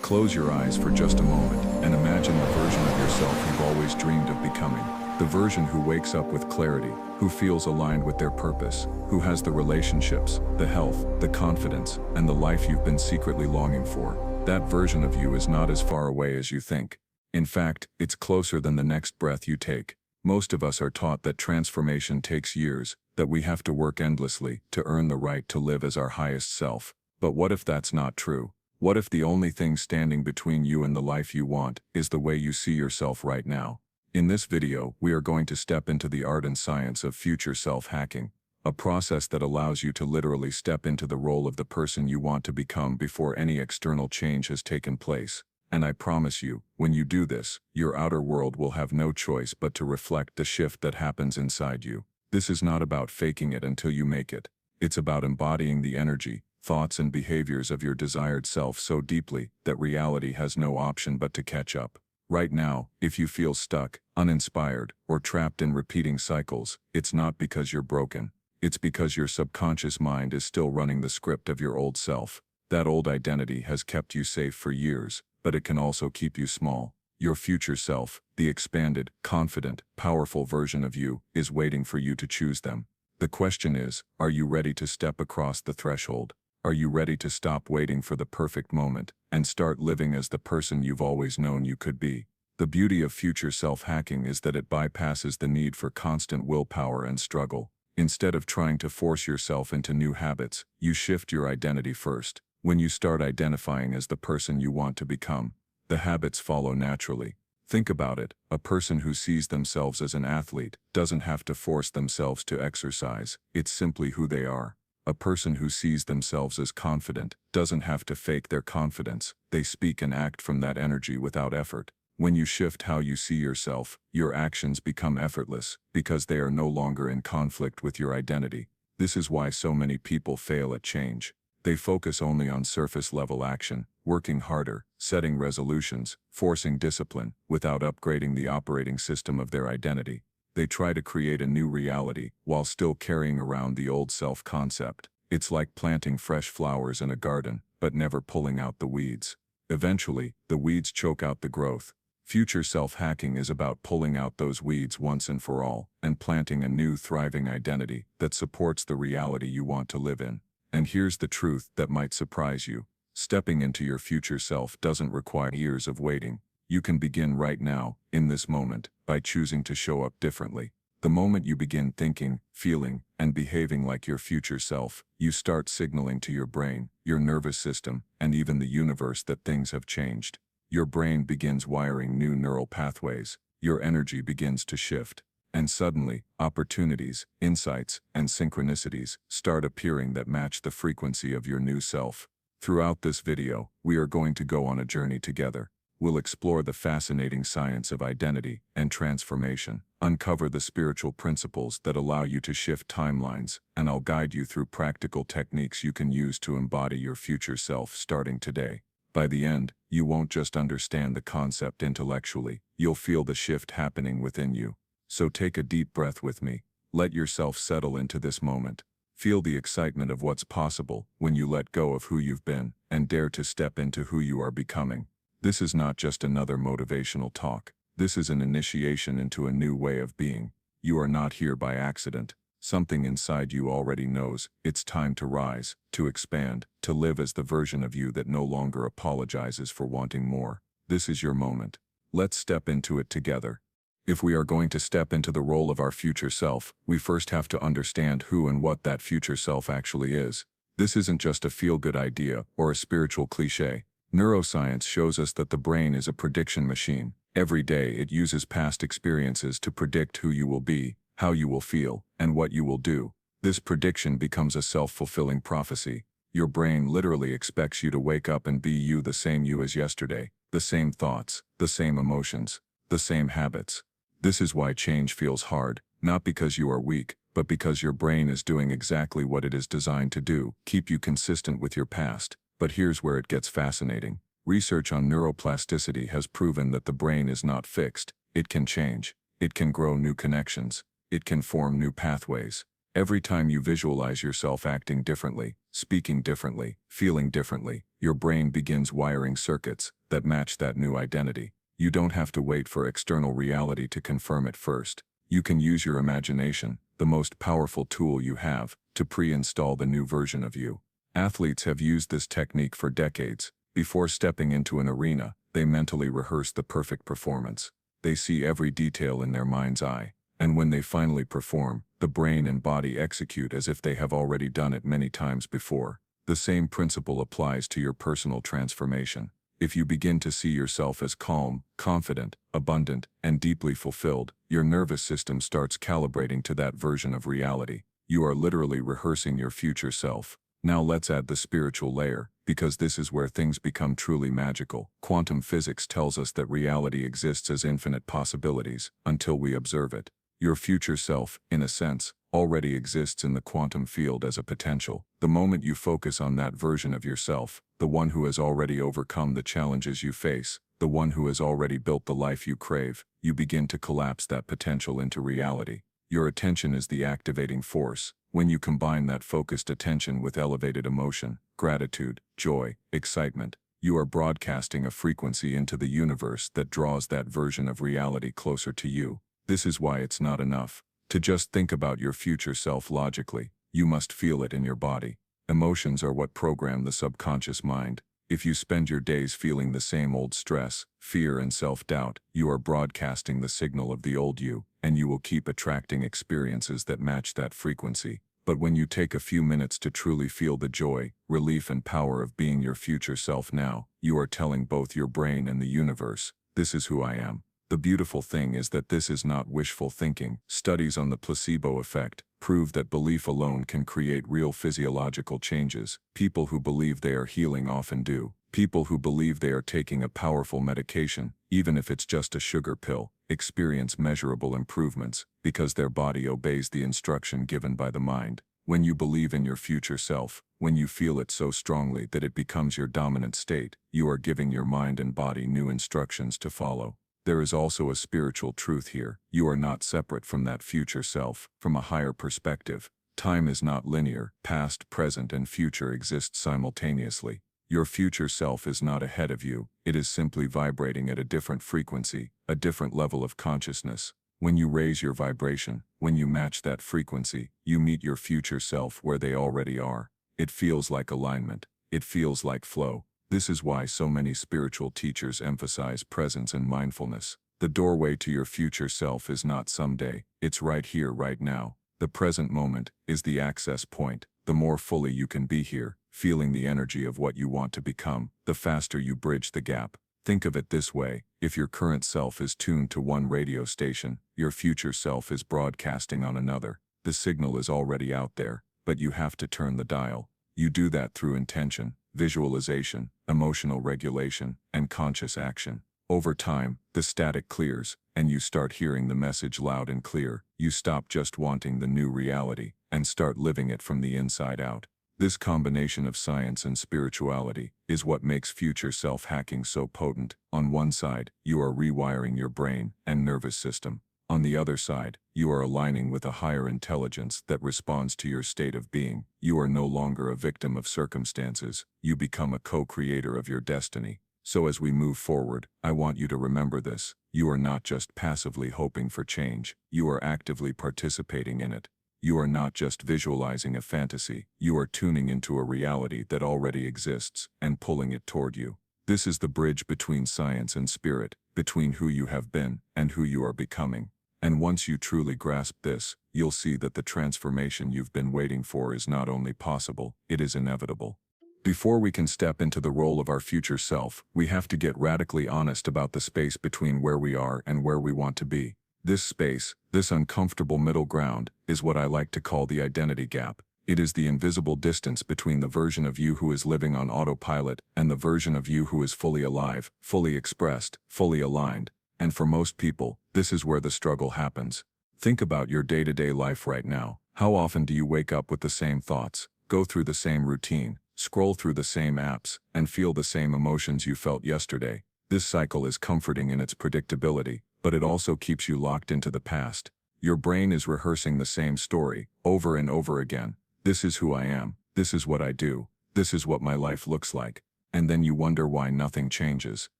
Close your eyes for just a moment and imagine the version of yourself you've always dreamed of becoming. The version who wakes up with clarity, who feels aligned with their purpose, who has the relationships, the health, the confidence, and the life you've been secretly longing for. That version of you is not as far away as you think. In fact, it's closer than the next breath you take. Most of us are taught that transformation takes years, that we have to work endlessly to earn the right to live as our highest self. But what if that's not true? What if the only thing standing between you and the life you want is the way you see yourself right now? In this video, we are going to step into the art and science of future self-hacking, a process that allows you to literally step into the role of the person you want to become before any external change has taken place. And I promise you, when you do this, your outer world will have no choice but to reflect the shift that happens inside you. This is not about faking it until you make it. It's about embodying the energy, thoughts and behaviors of your desired self so deeply that reality has no option but to catch up. Right now, if you feel stuck, uninspired, or trapped in repeating cycles, it's not because you're broken. It's because your subconscious mind is still running the script of your old self. That old identity has kept you safe for years, but it can also keep you small. Your future self, the expanded, confident, powerful version of you, is waiting for you to choose them. The question is, are you ready to step across the threshold? Are you ready to stop waiting for the perfect moment and start living as the person you've always known you could be? The beauty of future self-hacking is that it bypasses the need for constant willpower and struggle. Instead of trying to force yourself into new habits, you shift your identity first. When you start identifying as the person you want to become, the habits follow naturally. Think about it, a person who sees themselves as an athlete doesn't have to force themselves to exercise, it's simply who they are. A person who sees themselves as confident doesn't have to fake their confidence, they speak and act from that energy without effort. When you shift how you see yourself, your actions become effortless because they are no longer in conflict with your identity. This is why so many people fail at change. They focus only on surface-level action, working harder, setting resolutions, forcing discipline, without upgrading the operating system of their identity. They try to create a new reality while still carrying around the old self-concept. It's like planting fresh flowers in a garden, but never pulling out the weeds. Eventually, the weeds choke out the growth. Future self-hacking is about pulling out those weeds once and for all, and planting a new thriving identity that supports the reality you want to live in. And here's the truth that might surprise you. Stepping into your future self doesn't require years of waiting. You can begin right now, in this moment, by choosing to show up differently. The moment you begin thinking, feeling, and behaving like your future self, you start signaling to your brain, your nervous system, and even the universe that things have changed. Your brain begins wiring new neural pathways, your energy begins to shift, and suddenly, opportunities, insights, and synchronicities start appearing that match the frequency of your new self. Throughout this video, we are going to go on a journey together. We'll explore the fascinating science of identity and transformation, uncover the spiritual principles that allow you to shift timelines, and I'll guide you through practical techniques you can use to embody your future self starting today. By the end, you won't just understand the concept intellectually, you'll feel the shift happening within you. So take a deep breath with me. Let yourself settle into this moment. Feel the excitement of what's possible when you let go of who you've been and dare to step into who you are becoming. This is not just another motivational talk. This is an initiation into a new way of being. You are not here by accident. Something inside you already knows it's time to rise, to expand, to live as the version of you that no longer apologizes for wanting more. This is your moment. Let's step into it together. If we are going to step into the role of our future self, we first have to understand who and what that future self actually is. This isn't just a feel-good idea or a spiritual cliché. Neuroscience shows us that the brain is a prediction machine. Every day it uses past experiences to predict who you will be, how you will feel, and what you will do. This prediction becomes a self-fulfilling prophecy. Your brain literally expects you to wake up and be you, the same you as yesterday, the same thoughts, the same emotions, the same habits. This is why change feels hard, not because you are weak, but because your brain is doing exactly what it is designed to do, keep you consistent with your past. But here's where it gets fascinating. Research on neuroplasticity has proven that the brain is not fixed. It can change. It can grow new connections. It can form new pathways. Every time you visualize yourself acting differently, speaking differently, feeling differently, your brain begins wiring circuits that match that new identity. You don't have to wait for external reality to confirm it first. You can use your imagination, the most powerful tool you have, to pre-install the new version of you. Athletes have used this technique for decades. Before stepping into an arena, they mentally rehearse the perfect performance. They see every detail in their mind's eye. And when they finally perform, the brain and body execute as if they have already done it many times before. The same principle applies to your personal transformation. If you begin to see yourself as calm, confident, abundant, and deeply fulfilled, your nervous system starts calibrating to that version of reality. You are literally rehearsing your future self. Now let's add the spiritual layer, because this is where things become truly magical. Quantum physics tells us that reality exists as infinite possibilities until we observe it. Your future self, in a sense, already exists in the quantum field as a potential. The moment you focus on that version of yourself, the one who has already overcome the challenges you face, the one who has already built the life you crave, you begin to collapse that potential into reality. Your attention is the activating force. When you combine that focused attention with elevated emotion, gratitude, joy, excitement, you are broadcasting a frequency into the universe that draws that version of reality closer to you. This is why it's not enough to just think about your future self logically. You must feel it in your body. Emotions are what program the subconscious mind. If you spend your days feeling the same old stress, fear, and self-doubt, you are broadcasting the signal of the old you, and you will keep attracting experiences that match that frequency. But when you take a few minutes to truly feel the joy, relief, and power of being your future self now, you are telling both your brain and the universe, this is who I am. The beautiful thing is that this is not wishful thinking. Studies on the placebo effect prove that belief alone can create real physiological changes. People who believe they are healing often do. People who believe they are taking a powerful medication, even if it's just a sugar pill, experience measurable improvements because their body obeys the instruction given by the mind. When you believe in your future self, when you feel it so strongly that it becomes your dominant state, you are giving your mind and body new instructions to follow. There is also a spiritual truth here. You are not separate from that future self. From a higher perspective, time is not linear. Past, present, and future exist simultaneously. Your future self is not ahead of you. It is simply vibrating at a different frequency, a different level of consciousness. When you raise your vibration, when you match that frequency, you meet your future self where they already are. It feels like alignment. It feels like flow. This is why so many spiritual teachers emphasize presence and mindfulness. The doorway to your future self is not someday, it's right here, right now. The present moment is the access point. The more fully you can be here, feeling the energy of what you want to become, the faster you bridge the gap. Think of it this way: if your current self is tuned to one radio station, your future self is broadcasting on another. The signal is already out there, but you have to turn the dial. You do that through intention, visualization, emotional regulation, and conscious action. Over time, the static clears, and you start hearing the message loud and clear. You stop just wanting the new reality, and start living it from the inside out. This combination of science and spirituality is what makes future self-hacking so potent. On one side, you are rewiring your brain and nervous system. On the other side, you are aligning with a higher intelligence that responds to your state of being. You are no longer a victim of circumstances. You become a co-creator of your destiny. So as we move forward, I want you to remember this. You are not just passively hoping for change. You are actively participating in it. You are not just visualizing a fantasy. You are tuning into a reality that already exists and pulling it toward you. This is the bridge between science and spirit, between who you have been and who you are becoming. And once you truly grasp this, you'll see that the transformation you've been waiting for is not only possible, it is inevitable. Before we can step into the role of our future self, we have to get radically honest about the space between where we are and where we want to be. This space, this uncomfortable middle ground, is what I like to call the identity gap. It is the invisible distance between the version of you who is living on autopilot and the version of you who is fully alive, fully expressed, fully aligned. And for most people, this is where the struggle happens. Think about your day-to-day life right now. How often do you wake up with the same thoughts, go through the same routine, scroll through the same apps, and feel the same emotions you felt yesterday? This cycle is comforting in its predictability, but it also keeps you locked into the past. Your brain is rehearsing the same story, over and over again. This is who I am, this is what I do, this is what my life looks like. And then you wonder why nothing changes.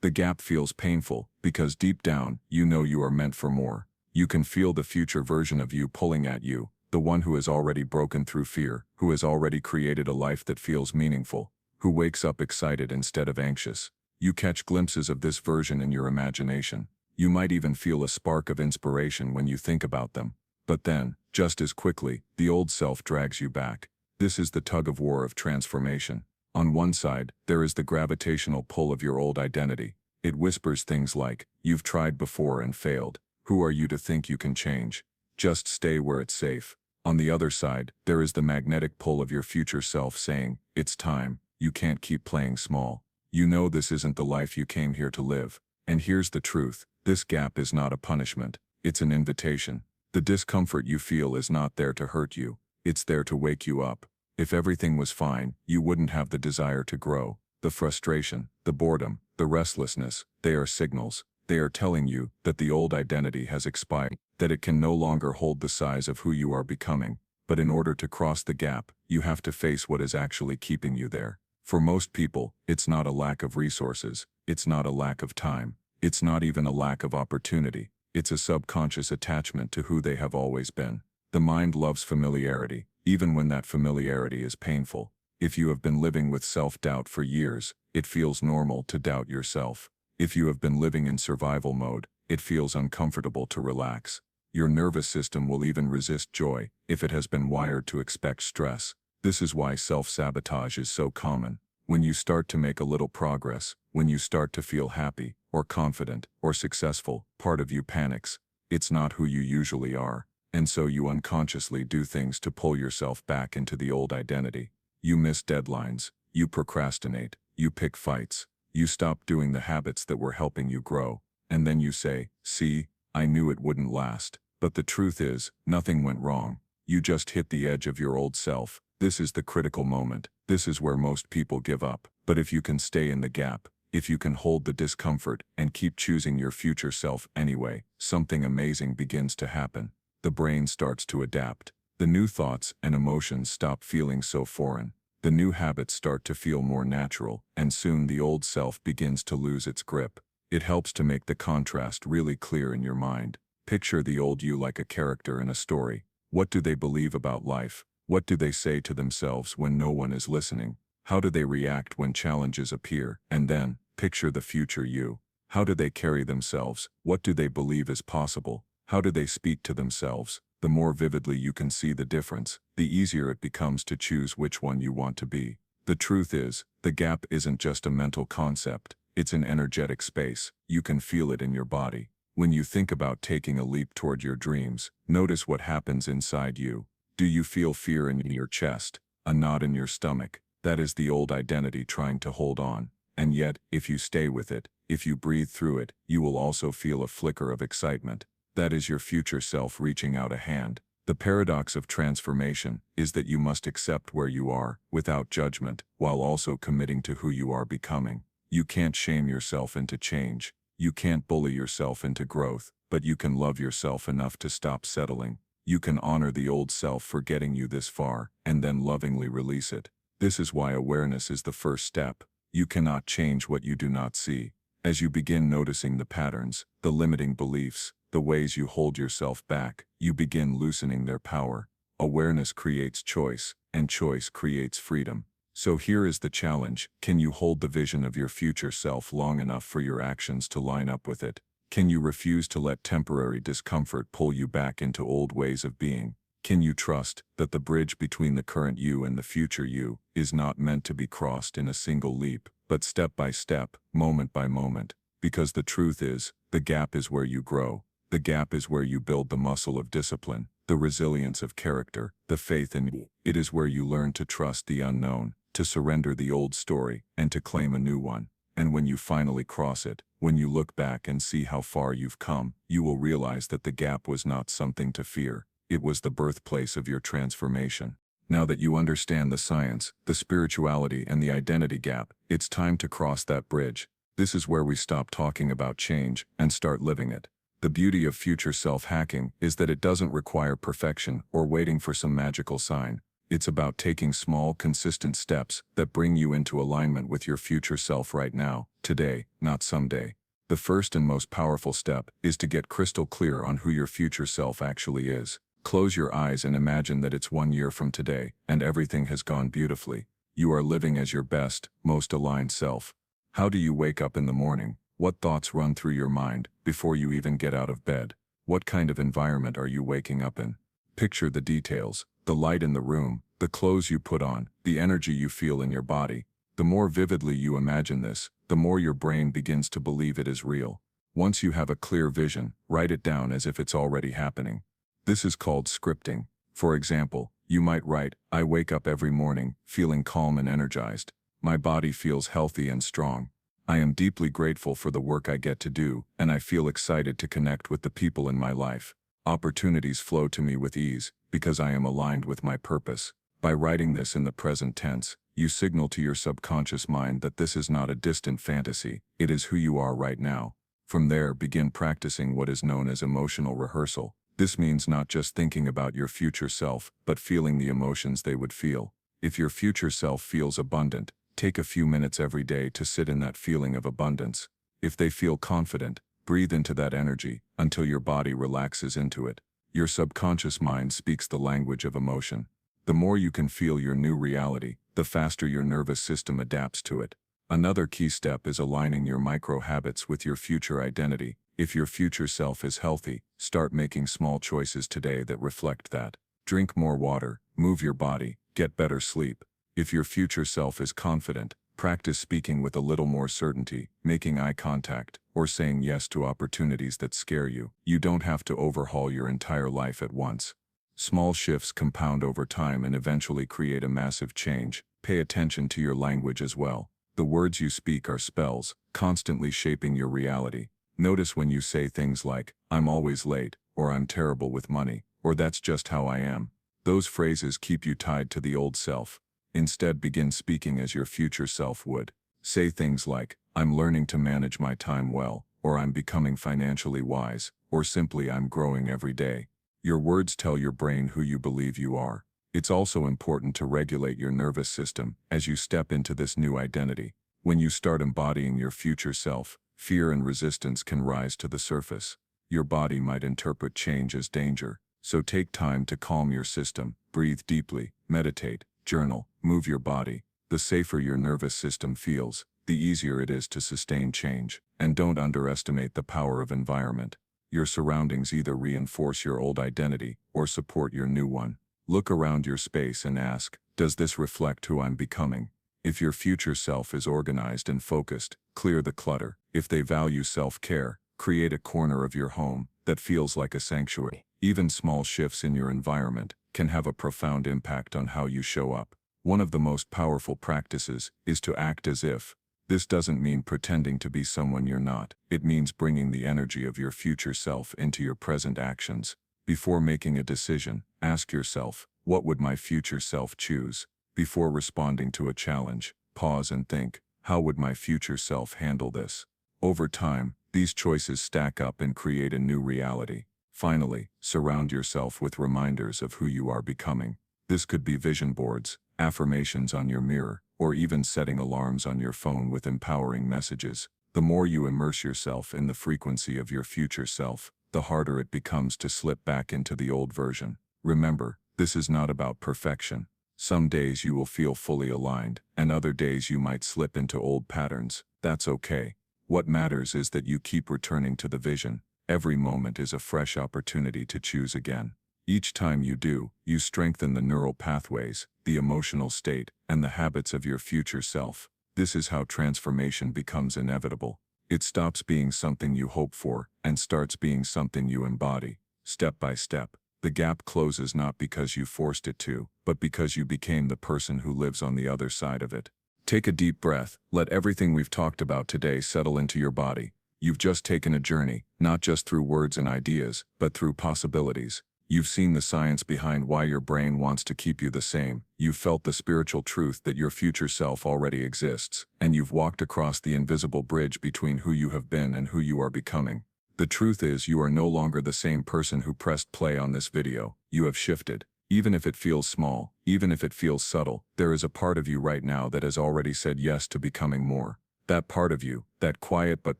The gap feels painful, because deep down, you know you are meant for more. You can feel the future version of you pulling at you, the one who has already broken through fear, who has already created a life that feels meaningful, who wakes up excited instead of anxious. You catch glimpses of this version in your imagination. You might even feel a spark of inspiration when you think about them. But then, just as quickly, the old self drags you back. This is the tug-of-war of transformation. On one side, there is the gravitational pull of your old identity. It whispers things like, "You've tried before and failed. Who are you to think you can change? Just stay where it's safe." On the other side, there is the magnetic pull of your future self saying, "It's time. You can't keep playing small. You know this isn't the life you came here to live." And here's the truth. This gap is not a punishment. It's an invitation. The discomfort you feel is not there to hurt you. It's there to wake you up. If everything was fine, you wouldn't have the desire to grow. The frustration, the boredom, the restlessness, they are signals. They are telling you that the old identity has expired, that it can no longer hold the size of who you are becoming. But in order to cross the gap, you have to face what is actually keeping you there. For most people, it's not a lack of resources. It's not a lack of time. It's not even a lack of opportunity. It's a subconscious attachment to who they have always been. The mind loves familiarity, even when that familiarity is painful. If you have been living with self-doubt for years, it feels normal to doubt yourself. If you have been living in survival mode, it feels uncomfortable to relax. Your nervous system will even resist joy if it has been wired to expect stress. This is why self-sabotage is so common. When you start to make a little progress, when you start to feel happy, or confident, or successful, part of you panics. It's not who you usually are. And so you unconsciously do things to pull yourself back into the old identity. You miss deadlines, you procrastinate, you pick fights, you stop doing the habits that were helping you grow. And then you say, "See, I knew it wouldn't last." But the truth is, nothing went wrong. You just hit the edge of your old self. This is the critical moment. This is where most people give up. But if you can stay in the gap, if you can hold the discomfort and keep choosing your future self anyway, something amazing begins to happen. The brain starts to adapt. The new thoughts and emotions stop feeling so foreign. The new habits start to feel more natural, and soon the old self begins to lose its grip. It helps to make the contrast really clear in your mind. Picture the old you like a character in a story. What do they believe about life? What do they say to themselves when no one is listening? How do they react when challenges appear? And then, picture the future you. How do they carry themselves? What do they believe is possible? How do they speak to themselves? The more vividly you can see the difference, the easier it becomes to choose which one you want to be. The truth is, the gap isn't just a mental concept, it's an energetic space. You can feel it in your body. When you think about taking a leap toward your dreams, notice what happens inside you. Do you feel fear in your chest, a knot in your stomach? That is the old identity trying to hold on. And yet, if you stay with it, if you breathe through it, you will also feel a flicker of excitement. That is your future self reaching out a hand. The paradox of transformation is that you must accept where you are, without judgment, while also committing to who you are becoming. You can't shame yourself into change. You can't bully yourself into growth, but you can love yourself enough to stop settling. You can honor the old self for getting you this far, and then lovingly release it. This is why awareness is the first step. You cannot change what you do not see. As you begin noticing the patterns, the limiting beliefs, the ways you hold yourself back, you begin loosening their power. Awareness creates choice, and choice creates freedom. So here is the challenge. Can you hold the vision of your future self long enough for your actions to line up with it? Can you refuse to let temporary discomfort pull you back into old ways of being? Can you trust that the bridge between the current you and the future you is not meant to be crossed in a single leap, but step by step, moment by moment? Because the truth is, the gap is where you grow. The gap is where you build the muscle of discipline, the resilience of character, the faith in you. It is where you learn to trust the unknown, to surrender the old story, and to claim a new one. And when you finally cross it, when you look back and see how far you've come, you will realize that the gap was not something to fear. It was the birthplace of your transformation. Now that you understand the science, the spirituality, and the identity gap, it's time to cross that bridge. This is where we stop talking about change and start living it. The beauty of future self-hacking is that it doesn't require perfection or waiting for some magical sign. It's about taking small, consistent steps that bring you into alignment with your future self right now, today, not someday. The first and most powerful step is to get crystal clear on who your future self actually is. Close your eyes and imagine that it's 1 year from today, and everything has gone beautifully. You are living as your best, most aligned self. How do you wake up in the morning? What thoughts run through your mind before you even get out of bed? What kind of environment are you waking up in? Picture the details, the light in the room, the clothes you put on, the energy you feel in your body. The more vividly you imagine this, the more your brain begins to believe it is real. Once you have a clear vision, write it down as if it's already happening. This is called scripting. For example, you might write, "I wake up every morning, feeling calm and energized. My body feels healthy and strong. I am deeply grateful for the work I get to do, and I feel excited to connect with the people in my life. Opportunities flow to me with ease, because I am aligned with my purpose." By writing this in the present tense, you signal to your subconscious mind that this is not a distant fantasy, it is who you are right now. From there, begin practicing what is known as emotional rehearsal. This means not just thinking about your future self, but feeling the emotions they would feel. If your future self feels abundant, take a few minutes every day to sit in that feeling of abundance. If they feel confident, breathe into that energy until your body relaxes into it. Your subconscious mind speaks the language of emotion. The more you can feel your new reality, the faster your nervous system adapts to it. Another key step is aligning your micro-habits with your future identity. If your future self is healthy, start making small choices today that reflect that. Drink more water, move your body, get better sleep. If your future self is confident, practice speaking with a little more certainty, making eye contact, or saying yes to opportunities that scare you. You don't have to overhaul your entire life at once. Small shifts compound over time and eventually create a massive change. Pay attention to your language as well. The words you speak are spells, constantly shaping your reality. Notice when you say things like, "I'm always late," or "I'm terrible with money," or "That's just how I am." Those phrases keep you tied to the old self. Instead, begin speaking as your future self would. Say things like, "I'm learning to manage my time well," or "I'm becoming financially wise," or simply, "I'm growing every day." Your words tell your brain who you believe you are. It's also important to regulate your nervous system as you step into this new identity. When you start embodying your future self, fear and resistance can rise to the surface. Your body might interpret change as danger, so take time to calm your system, breathe deeply, meditate, journal, move your body. The safer your nervous system feels, the easier it is to sustain change. And don't underestimate the power of environment. Your surroundings either reinforce your old identity or support your new one. Look around your space and ask, does this reflect who I'm becoming? If your future self is organized and focused, clear the clutter. If they value self-care, create a corner of your home that feels like a sanctuary. Even small shifts in your environment can have a profound impact on how you show up. One of the most powerful practices is to act as if. This doesn't mean pretending to be someone you're not. It means bringing the energy of your future self into your present actions. Before making a decision, ask yourself, what would my future self choose? Before responding to a challenge, pause and think, how would my future self handle this? Over time, these choices stack up and create a new reality. Finally, surround yourself with reminders of who you are becoming. This could be vision boards, affirmations on your mirror, or even setting alarms on your phone with empowering messages. The more you immerse yourself in the frequency of your future self, the harder it becomes to slip back into the old version. Remember, this is not about perfection. Some days you will feel fully aligned, and other days you might slip into old patterns. That's okay. What matters is that you keep returning to the vision. Every moment is a fresh opportunity to choose again. Each time you do, you strengthen the neural pathways, the emotional state, and the habits of your future self. This is how transformation becomes inevitable. It stops being something you hope for and starts being something you embody. Step by step, the gap closes not because you forced it to, but because you became the person who lives on the other side of it. Take a deep breath. Let everything we've talked about today settle into your body. You've just taken a journey, not just through words and ideas, but through possibilities. You've seen the science behind why your brain wants to keep you the same. You've felt the spiritual truth that your future self already exists. And you've walked across the invisible bridge between who you have been and who you are becoming. The truth is, you are no longer the same person who pressed play on this video. You have shifted. Even if it feels small, even if it feels subtle, there is a part of you right now that has already said yes to becoming more. That part of you, that quiet but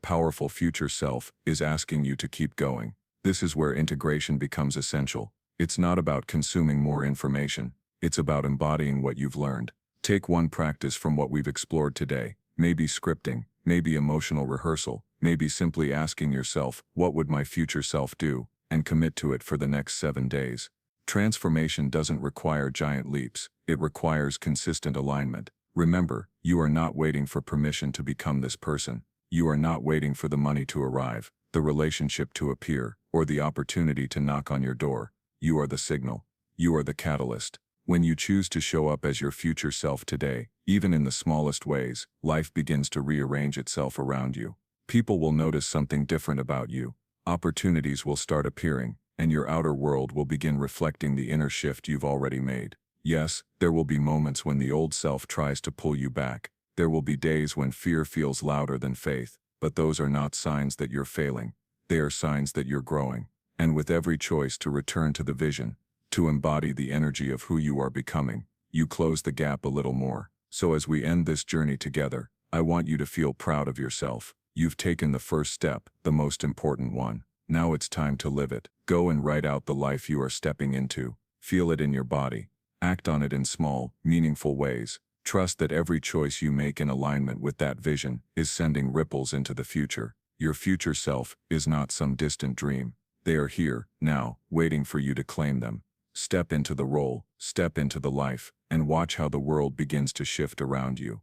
powerful future self, is asking you to keep going. This is where integration becomes essential. It's not about consuming more information. It's about embodying what you've learned. Take one practice from what we've explored today. Maybe scripting, maybe emotional rehearsal, maybe simply asking yourself, what would my future self do? And commit to it for the next 7 days. Transformation doesn't require giant leaps. It requires consistent alignment. Remember, you are not waiting for permission to become this person. You are not waiting for the money to arrive, the relationship to appear, or the opportunity to knock on your door. You are the signal. You are the catalyst. When you choose to show up as your future self today, even in the smallest ways, life begins to rearrange itself around you. People will notice something different about you. Opportunities will start appearing, and your outer world will begin reflecting the inner shift you've already made. Yes, there will be moments when the old self tries to pull you back. There will be days when fear feels louder than faith, but those are not signs that you're failing. They are signs that you're growing. And with every choice to return to the vision, to embody the energy of who you are becoming, you close the gap a little more. So as we end this journey together, I want you to feel proud of yourself. You've taken the first step, the most important one. Now it's time to live it. Go and write out the life you are stepping into. Feel it in your body. Act on it in small, meaningful ways. Trust that every choice you make in alignment with that vision is sending ripples into the future. Your future self is not some distant dream. They are here, now, waiting for you to claim them. Step into the role, step into the life, and watch how the world begins to shift around you.